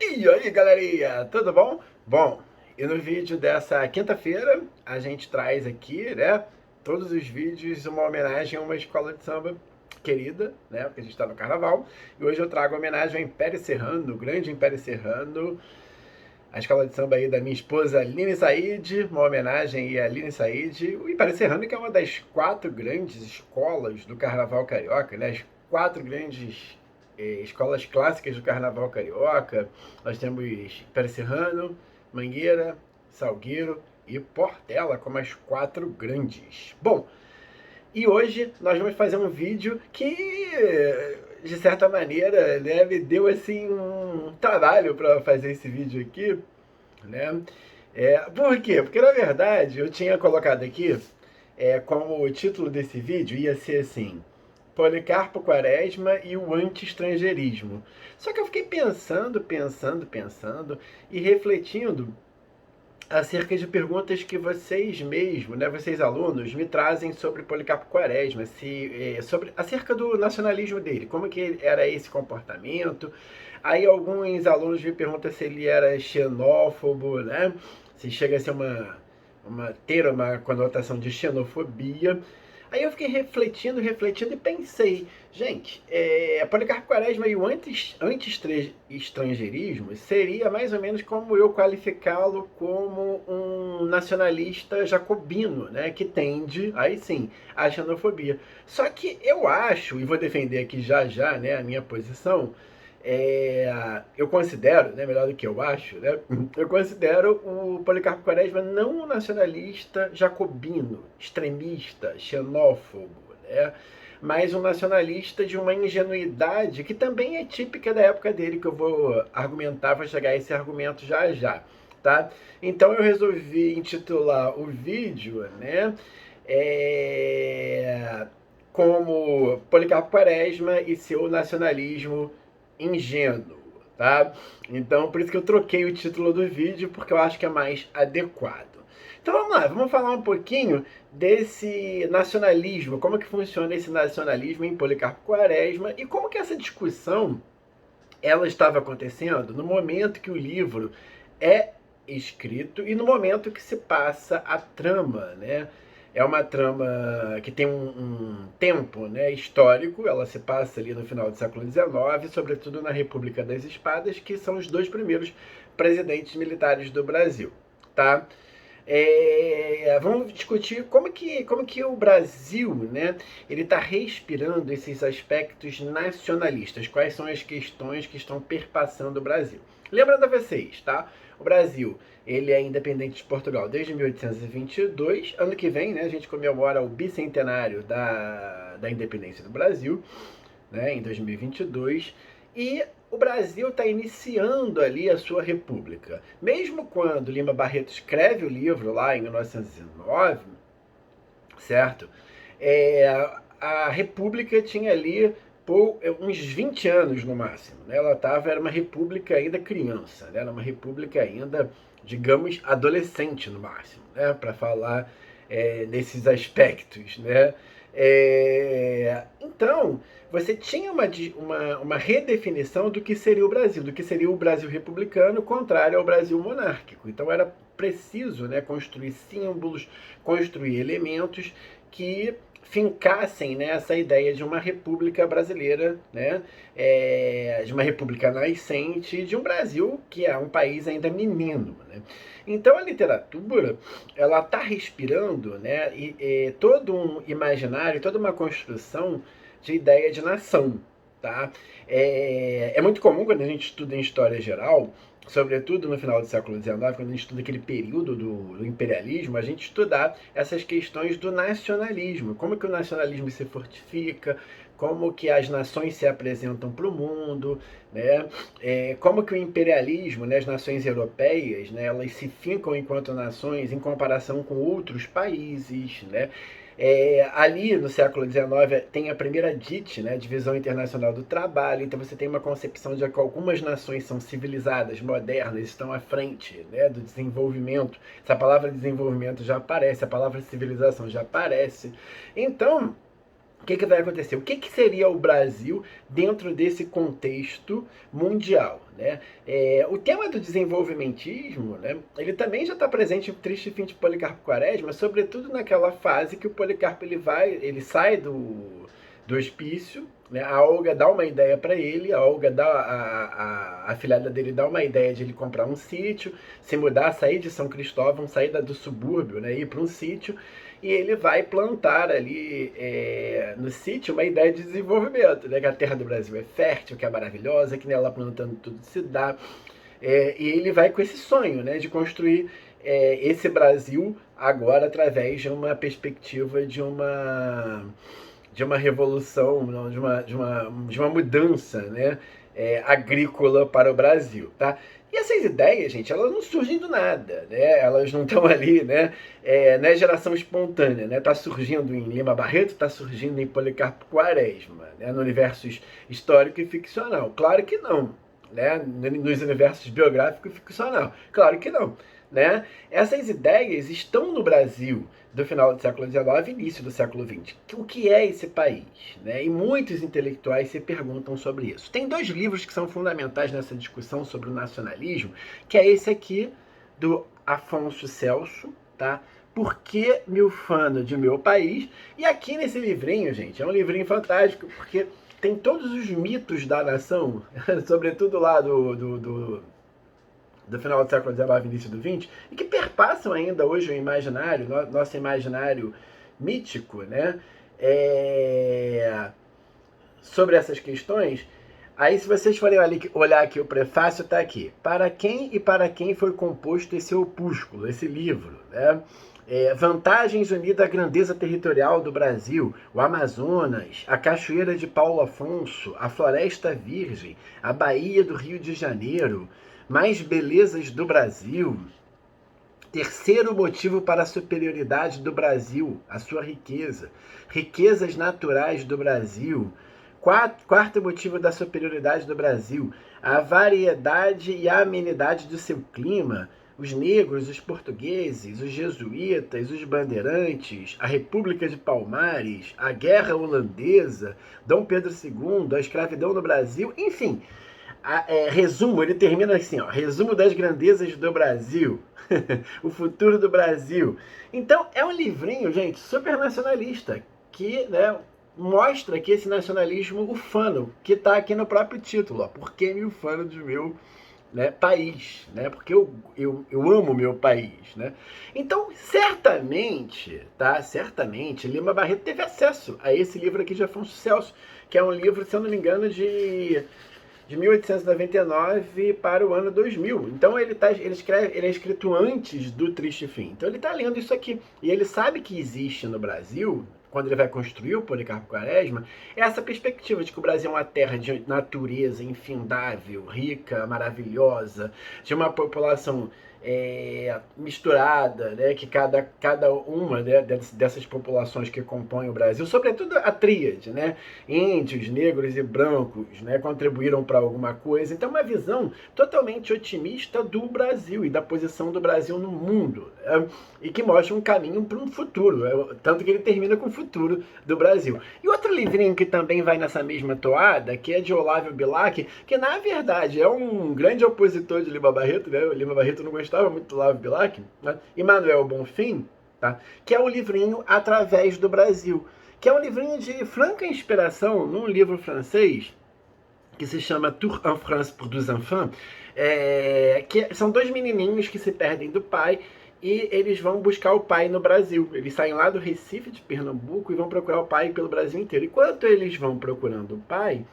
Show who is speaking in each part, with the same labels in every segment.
Speaker 1: E aí, galerinha, tudo bom? Bom, e no vídeo dessa quinta-feira, a gente traz aqui, né, todos os vídeos uma homenagem a uma escola de samba querida, né, porque a gente está no carnaval. E hoje eu trago homenagem ao Império Serrano, o grande Império Serrano, a escola de samba aí da minha esposa Aline Said, uma homenagem aí a Aline Said. O Império Serrano, que é uma das quatro grandes escolas do carnaval carioca, né, as quatro grandes escolas clássicas do carnaval carioca. Nós temos Império Serrano, Mangueira, Salgueiro e Portela como as quatro grandes. Bom, e hoje nós vamos fazer um vídeo que, de certa maneira, né, me deu assim um trabalho para fazer esse vídeo aqui, né? Por quê? Porque na verdade eu tinha colocado aqui como o título desse vídeo ia ser assim: Policarpo Quaresma e o anti-estrangeirismo. Só que eu fiquei pensando e refletindo acerca de perguntas que vocês mesmos, né, vocês alunos, me trazem sobre Policarpo Quaresma, sobre acerca do nacionalismo dele, como que era esse comportamento. Aí alguns alunos me perguntam se ele era xenófobo, né? Se chega a ser ter uma conotação de xenofobia. Aí eu fiquei refletindo e pensei, gente, Policarpo Quaresma e o anti-estrangeirismo seria mais ou menos como eu qualificá-lo como um nacionalista jacobino, né, que tende, aí sim, à xenofobia. Só que eu acho, e vou defender aqui já já, né, a minha posição, eu considero, né, melhor do que eu acho, né, eu considero o Policarpo Quaresma não um nacionalista jacobino, extremista, xenófobo, né, mas um nacionalista de uma ingenuidade que também é típica da época dele, que eu vou argumentar, vou chegar a esse argumento já já, tá? Então eu resolvi intitular o vídeo, né, é, como Policarpo Quaresma e seu nacionalismo ingênuo, tá? Então, por isso que eu troquei o título do vídeo, porque eu acho que é mais adequado. Então vamos lá, vamos falar um pouquinho desse nacionalismo, como que funciona esse nacionalismo em Policarpo Quaresma e como que essa discussão ela estava acontecendo no momento que o livro é escrito e no momento que se passa a trama, né? É uma trama que tem um tempo, né, histórico, ela se passa ali no final do século XIX, sobretudo na República das Espadas, que são os dois primeiros presidentes militares do Brasil, tá? Vamos discutir como que o Brasil, né, ele está respirando esses aspectos nacionalistas. Quais são as questões que estão perpassando o Brasil? Lembrando a vocês, tá? O Brasil, ele é independente de Portugal desde 1822. Ano que vem, né, a gente comemora o bicentenário da independência do Brasil, né, em 2022, e o Brasil está iniciando ali a sua república. Mesmo quando Lima Barreto escreve o livro lá em 1909, certo? É, a república tinha ali por uns 20 anos no máximo, né? Era uma república ainda criança, né? Era uma república ainda, digamos, adolescente no máximo, né? Para falar nesses aspectos, né? Então, você tinha uma redefinição do que seria o Brasil, do que seria o Brasil republicano, contrário ao Brasil monárquico. Então, era preciso, né, construir símbolos, construir elementos que fincassem, né, essa ideia de uma república brasileira, né, de uma república nascente, de um Brasil que é um país ainda menino, né? Então a literatura ela está respirando, né, todo um imaginário, toda uma construção de ideia de nação, tá? É muito comum quando a gente estuda em história geral, sobretudo no final do século XIX, quando a gente estuda aquele período do imperialismo, a gente estudar essas questões do nacionalismo, como que o nacionalismo se fortifica, como que as nações se apresentam para o mundo, né? Como que o imperialismo, né, as nações europeias, né, elas se fincam enquanto nações em comparação com outros países, né? Ali no século XIX tem a primeira DIT, né, Divisão Internacional do Trabalho, então você tem uma concepção de que algumas nações são civilizadas, modernas, estão à frente, né, do desenvolvimento. Essa palavra desenvolvimento já aparece, a palavra civilização já aparece. Então, o que vai acontecer? O que seria o Brasil dentro desse contexto mundial? né? O tema do desenvolvimentismo, né, ele também já está presente em Triste Fim de Policarpo Quaresma, sobretudo naquela fase que o Policarpo ele sai do hospício, né? A Olga dá uma ideia para ele, a Olga dá a afilhada dele dá uma ideia de ele comprar um sítio, se mudar, sair de São Cristóvão, sair do subúrbio, né, ir para um sítio, e ele vai plantar ali no sítio uma ideia de desenvolvimento, né? Que a terra do Brasil é fértil, que é maravilhosa, que nela plantando tudo se dá. E ele vai com esse sonho, né, de construir esse Brasil agora através de uma perspectiva de uma revolução, não, de uma mudança, né, agrícola para o Brasil, tá? E essas ideias, gente, elas não surgem do nada, né? Elas não estão ali, né? Não é geração espontânea, né? Tá surgindo em Lima Barreto, tá surgindo em Policarpo Quaresma, né? No universo histórico e ficcional. Claro que não, né? Nos universos biográfico e ficcional. Claro que não, né? Essas ideias estão no Brasil do final do século XIX e início do século XX. O que é esse país? Né? E muitos intelectuais se perguntam sobre isso. Tem dois livros que são fundamentais nessa discussão sobre o nacionalismo, que é esse aqui, do Afonso Celso, tá? Por que me ufano de meu país? E aqui nesse livrinho, gente, é um livrinho fantástico, porque tem todos os mitos da nação, sobretudo lá do final do século XIX e início do XX, e que perpassam ainda hoje o imaginário, nosso imaginário mítico, né? Sobre essas questões. Aí, se vocês forem olhar aqui, o prefácio está aqui. Para quem e para quem foi composto esse opúsculo, esse livro, né? Vantagens unidas à grandeza territorial do Brasil, o Amazonas, a Cachoeira de Paulo Afonso, a Floresta Virgem, a Baía do Rio de Janeiro, mais belezas do Brasil. Terceiro motivo para a superioridade do Brasil, a sua riqueza. Riquezas naturais do Brasil. Quarto motivo da superioridade do Brasil, a variedade e a amenidade do seu clima. Os negros, os portugueses, os jesuítas, os bandeirantes, a República de Palmares, a Guerra Holandesa, Dom Pedro II, a escravidão no Brasil, enfim. Resumo, ele termina assim, ó, resumo das grandezas do Brasil, o futuro do Brasil. Então, é um livrinho, gente, super nacionalista, que, né, mostra que esse nacionalismo ufano, que está aqui no próprio título, ó, por que me ufano de meu, né, país, né? Porque eu amo meu país, né? Então, certamente, tá? Certamente, Lima Barreto teve acesso a esse livro aqui de Afonso Celso, que é um livro, se eu não me engano, de 1899 para o ano 2000. Então ele é escrito antes do Triste Fim. Então ele está lendo isso aqui. E ele sabe que existe no Brasil, quando ele vai construir o Policarpo Quaresma, essa perspectiva de que o Brasil é uma terra de natureza infindável, rica, maravilhosa, de uma população misturada, né, que cada uma, né, dessas populações que compõem o Brasil, sobretudo a tríade, né, índios, negros e brancos, né, contribuíram para alguma coisa. Então, uma visão totalmente otimista do Brasil e da posição do Brasil no mundo, né, e que mostra um caminho para um futuro, tanto que ele termina com o futuro do Brasil. E outro livrinho que também vai nessa mesma toada, que é de Olavo Bilac, que na verdade é um grande opositor de Lima Barreto, né? O Lima Barreto não gostava muito do Olavo Bilac, né? E Manuel Bonfim, tá? Que é o livrinho Através do Brasil, que é um livrinho de franca inspiração num livro francês que se chama Tour en France pour deux enfants, que são dois menininhos que se perdem do pai e eles vão buscar o pai no Brasil. Eles saem lá do Recife, de Pernambuco, e vão procurar o pai pelo Brasil inteiro. Enquanto eles vão procurando o pai,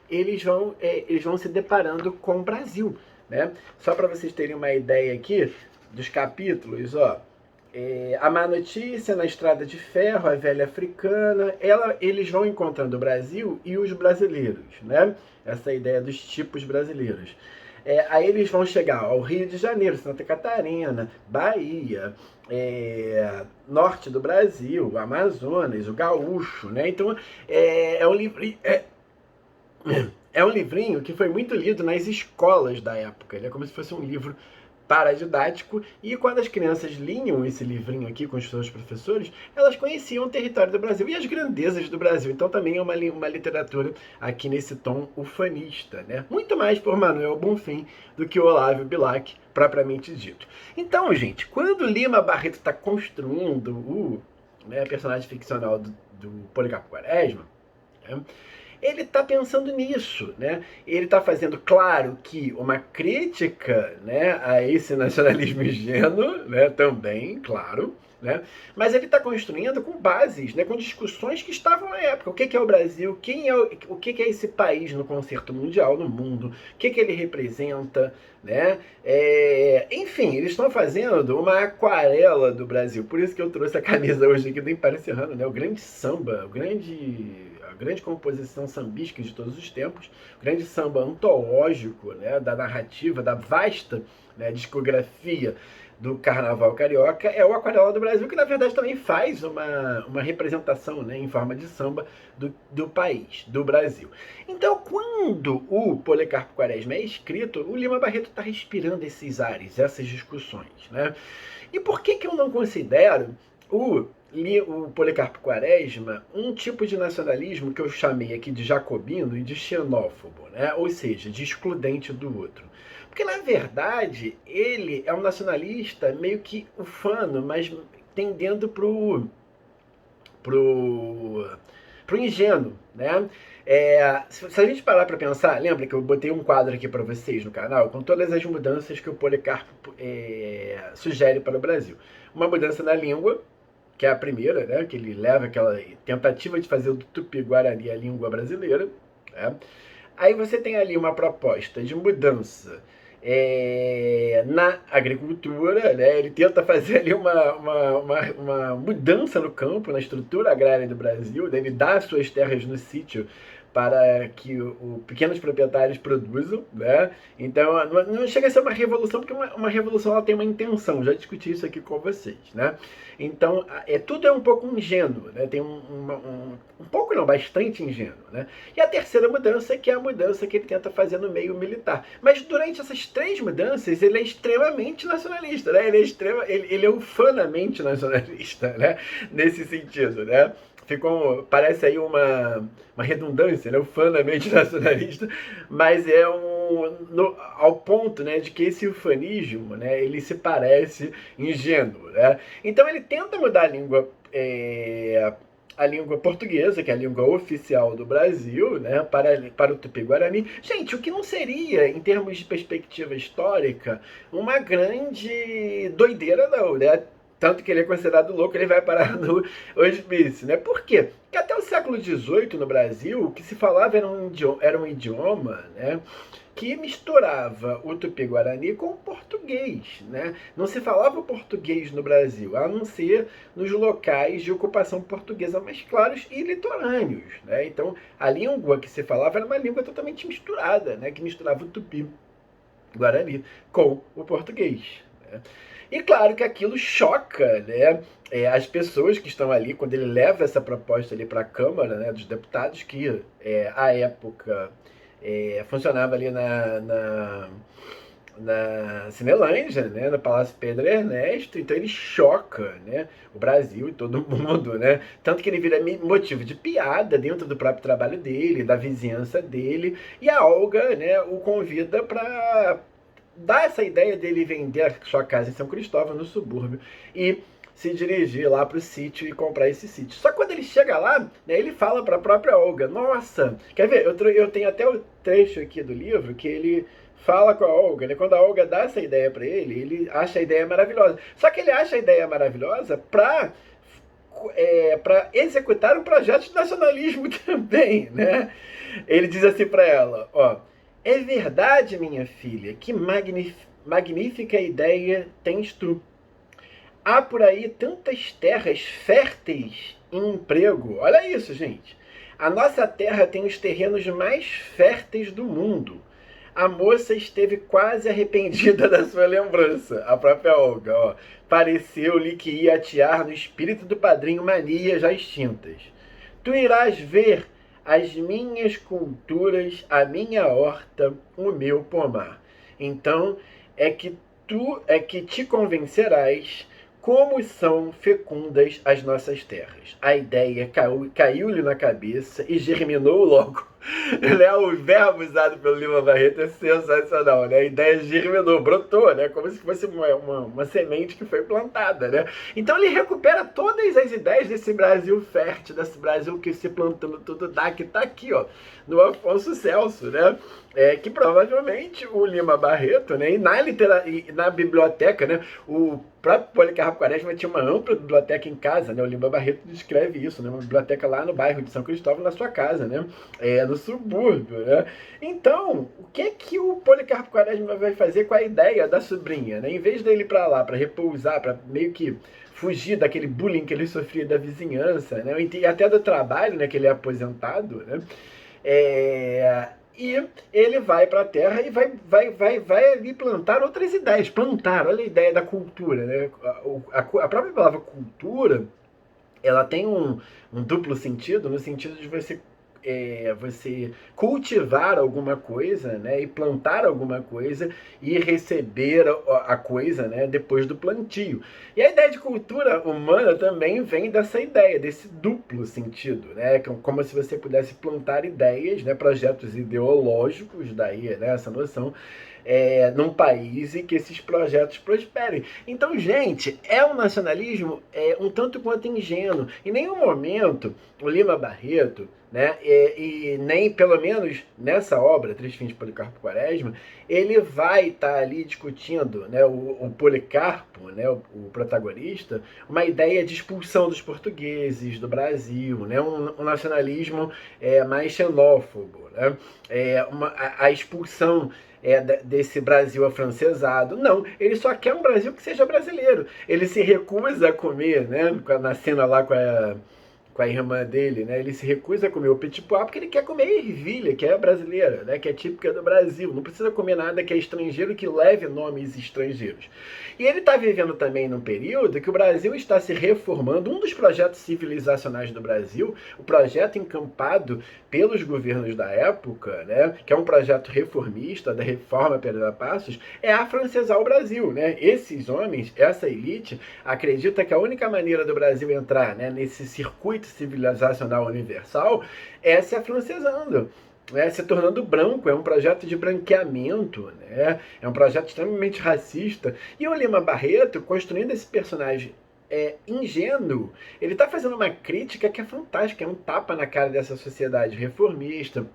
Speaker 1: eles vão se deparando com o Brasil, né? Só para vocês terem uma ideia aqui dos capítulos, ó. A Má Notícia, Na Estrada de Ferro, A Velha Africana, eles vão encontrando o Brasil e os brasileiros, né? Essa ideia dos tipos brasileiros. Aí eles vão chegar ao Rio de Janeiro, Santa Catarina, Bahia, norte do Brasil, Amazonas, o Gaúcho, né? Então, é um livrinho que foi muito lido nas escolas da época. Ele é como se fosse um livro paradidático, e quando as crianças liam esse livrinho aqui com os seus professores, elas conheciam o território do Brasil e as grandezas do Brasil. Então também é uma literatura aqui nesse tom ufanista, né? Muito mais por Manuel Bonfim do que o Olavo Bilac, propriamente dito. Então, gente, quando Lima Barreto está construindo o personagem ficcional do Policarpo Quaresma, né, ele está pensando nisso, né? Ele está fazendo, claro, que uma crítica, né, a esse nacionalismo ingênuo, né, também, claro, né? Mas ele está construindo com bases, né, com discussões que estavam na época. O que é o Brasil? O que é esse país no concerto mundial, no mundo? O que ele representa? Né? Enfim, eles estão fazendo uma aquarela do Brasil. Por isso que eu trouxe a camisa hoje aqui do Império Serrano, né? O grande samba, a grande composição sambística de todos os tempos, o grande samba antológico, né, da narrativa, da vasta, né, discografia do Carnaval Carioca, é o Aquarela do Brasil, que na verdade também faz uma representação, né, em forma de samba do país, do Brasil. Então, quando o Policarpo Quaresma é escrito, o Lima Barreto está respirando esses ares, essas discussões, né? E por que eu não considero o Policarpo Quaresma um tipo de nacionalismo que eu chamei aqui de jacobino e de xenófobo, né? Ou seja, de excludente do outro? Porque, na verdade, ele é um nacionalista meio que ufano, mas tendendo pro ingênuo, né? Se a gente parar para pensar, lembra que eu botei um quadro aqui para vocês no canal com todas as mudanças que o Policarpo sugere para o Brasil. Uma mudança na língua, que é a primeira, né? Que ele leva aquela tentativa de fazer do Tupi-Guarani a língua brasileira, né? Aí você tem ali uma proposta de mudança na agricultura, né? Ele tenta fazer ali uma mudança no campo, na estrutura agrária do Brasil, né? Ele dá suas terras no sítio para que pequenos proprietários produzam, né? Então não chega a ser uma revolução, porque uma revolução ela tem uma intenção, já discuti isso aqui com vocês, né? Então tudo é um pouco ingênuo, né? Tem um pouco não, bastante ingênuo, né? E a terceira mudança, que é a mudança que ele tenta fazer no meio militar. Mas durante essas três mudanças, ele é extremamente nacionalista, né? Ele é ufanamente nacionalista, né? Nesse sentido, né? Parece aí uma redundância, né? Ufanamente nacionalista, mas ao ponto, né, de que esse ufanismo, né, ele se parece ingênuo, né? Então ele tenta mudar a língua portuguesa, que é a língua oficial do Brasil, né, para o Tupi-Guarani. Gente, o que não seria, em termos de perspectiva histórica, uma grande doideira, não, né? Tanto que ele é considerado louco, ele vai parar no hospício, né? Por quê? Porque até o século XVIII no Brasil, o que se falava era um idioma, né, que misturava o Tupi-Guarani com o português, né? Não se falava português no Brasil, a não ser nos locais de ocupação portuguesa mais claros e litorâneos, né? Então, a língua que se falava era uma língua totalmente misturada, né? Que misturava o Tupi-Guarani com o português, né? E claro que aquilo choca, né, as pessoas que estão ali, quando ele leva essa proposta ali para a Câmara, né, dos Deputados, que à época funcionava ali na Cinelândia, né, no Palácio Pedro Ernesto. Então ele choca, né, o Brasil e todo mundo, né? Tanto que ele vira motivo de piada dentro do próprio trabalho dele, da vizinhança dele, e a Olga, né, o convida para dá essa ideia dele vender a sua casa em São Cristóvão, no subúrbio, e se dirigir lá para o sítio e comprar esse sítio. Só que quando ele chega lá, né, ele fala para a própria Olga, nossa, quer ver, eu tenho até o trecho aqui do livro que ele fala com a Olga, né? Quando a Olga dá essa ideia para ele acha a ideia maravilhosa. Só que ele acha a ideia maravilhosa para executar um projeto de nacionalismo também, né? Ele diz assim para ela, ó: é verdade, minha filha, que magnífica ideia tens tu. Há por aí tantas terras férteis em emprego. Olha isso, gente. A nossa terra tem os terrenos mais férteis do mundo. A moça esteve quase arrependida da sua lembrança. A própria Olga, ó. Pareceu-lhe que ia atear no espírito do padrinho manias já extintas. Tu irás ver as minhas culturas, a minha horta, o meu pomar. Então, é que tu é que te convencerás como são fecundas as nossas terras. A ideia caiu-lhe na cabeça e germinou logo. Né? O verbo usado pelo Lima Barreto é sensacional, né? A ideia germinou, brotou, né? Como se fosse uma semente que foi plantada, né? Então ele recupera todas as ideias desse Brasil fértil, desse Brasil que se plantando tudo dá, que tá aqui, ó, no Afonso Celso, né? Que provavelmente o Lima Barreto, né? E na biblioteca, né? O próprio Policarpo Quaresma tinha uma ampla biblioteca em casa, né? O Lima Barreto descreve isso, né? Uma biblioteca lá no bairro de São Cristóvão, na sua casa, né? No subúrbio, né? Então, o que é que o Policarpo Quaresma vai fazer com a ideia da sobrinha, né? Em vez dele ir para lá, para repousar, para meio que fugir daquele bullying que ele sofria da vizinhança, né? E até do trabalho, né? Que ele é aposentado, né? E ele vai para a Terra e vai ali plantar outras ideias. Plantar, olha a ideia da cultura, né? A própria palavra cultura, ela tem um duplo sentido, no sentido de você cultivar alguma coisa, né, e plantar alguma coisa e receber a coisa, né, depois do plantio. E a ideia de cultura humana também vem dessa ideia, desse duplo sentido, né, como se você pudesse plantar ideias, né, projetos ideológicos, daí, né, essa noção, num país e que esses projetos prosperem. Então, gente, é um nacionalismo um tanto quanto ingênuo. Em nenhum momento o Lima Barreto, né, e nem pelo menos nessa obra, Três Fins de Policarpo Quaresma, ele vai estar ali discutindo, né, o Policarpo, né, o protagonista, uma ideia de expulsão dos portugueses do Brasil, né, um nacionalismo mais xenófobo, né, a expulsão desse Brasil afrancesado. Não, ele só quer um Brasil que seja brasileiro. Ele se recusa a comer, né, na cena lá com a irmã dele, né? Ele se recusa a comer o petit pois porque ele quer comer ervilha, que é brasileira, né? Que é típica do Brasil. Não precisa comer nada que é estrangeiro que leve nomes estrangeiros. E ele está vivendo também num período que o Brasil está se reformando. Um dos projetos civilizacionais do Brasil, o projeto encampado pelos governos da época, né? Que é um projeto reformista da Reforma Pereira Passos, é afrancesar o Brasil, né? Esses homens, essa elite, acredita que a única maneira do Brasil entrar, né, nesse circuito civilizacional universal é se afrancesando, se tornando branco. É um projeto de branqueamento, né? É um projeto extremamente racista. E o Lima Barreto, construindo esse personagem ingênuo, ele está fazendo uma crítica que é fantástica, é um tapa na cara dessa sociedade reformista,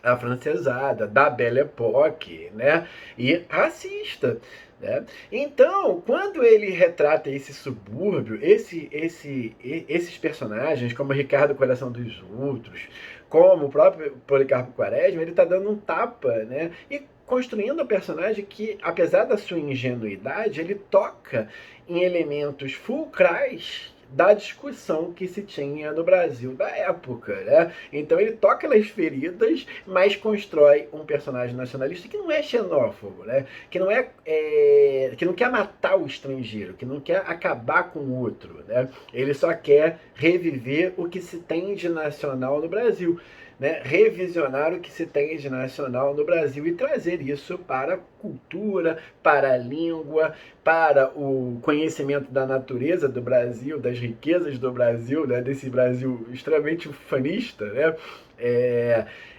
Speaker 1: afrancesada, da Belle Époque, né? E racista. Né? Então, quando ele retrata esse subúrbio, esses personagens, como Ricardo Coração dos Outros, como o próprio Policarpo Quaresma, ele está dando um tapa, né? E construindo um personagem que, apesar da sua ingenuidade, ele toca em elementos fulcrais da discussão que se tinha no Brasil da época, né? Então ele toca nas feridas, mas constrói um personagem nacionalista que não é xenófobo, né? Que não quer matar o estrangeiro, que não quer acabar com o outro, né? Ele só quer reviver o que se tem de nacional no Brasil. Né, revisionar o que se tem de nacional no Brasil e trazer isso para a cultura, para a língua, para o conhecimento da natureza do Brasil, das riquezas do Brasil, né, desse Brasil extremamente ufanista, né,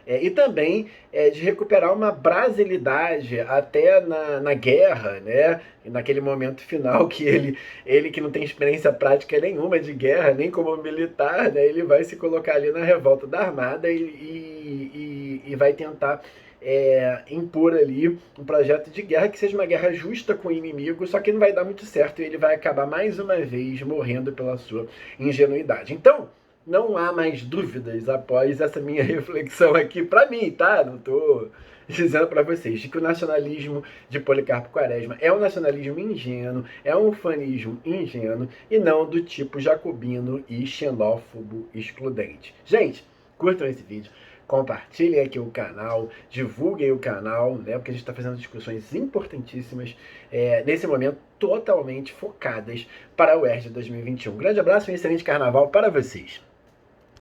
Speaker 1: e também de recuperar uma brasilidade até na guerra, né? Naquele momento final que ele que não tem experiência prática nenhuma de guerra, nem como militar, né? Ele vai se colocar ali na revolta da Armada e vai tentar impor ali um projeto de guerra que seja uma guerra justa com o inimigo, só que não vai dar muito certo e ele vai acabar mais uma vez morrendo pela sua ingenuidade. Então, não há mais dúvidas após essa minha reflexão aqui, para mim, tá? Não tô dizendo para vocês de que o nacionalismo de Policarpo Quaresma é um nacionalismo ingênuo, é um ufanismo ingênuo e não do tipo jacobino e xenófobo excludente. Gente, curtam esse vídeo, compartilhem aqui o canal, divulguem o canal, né? Porque a gente está fazendo discussões importantíssimas nesse momento, totalmente focadas para o UERJ 2021. Um grande abraço e um excelente carnaval para vocês!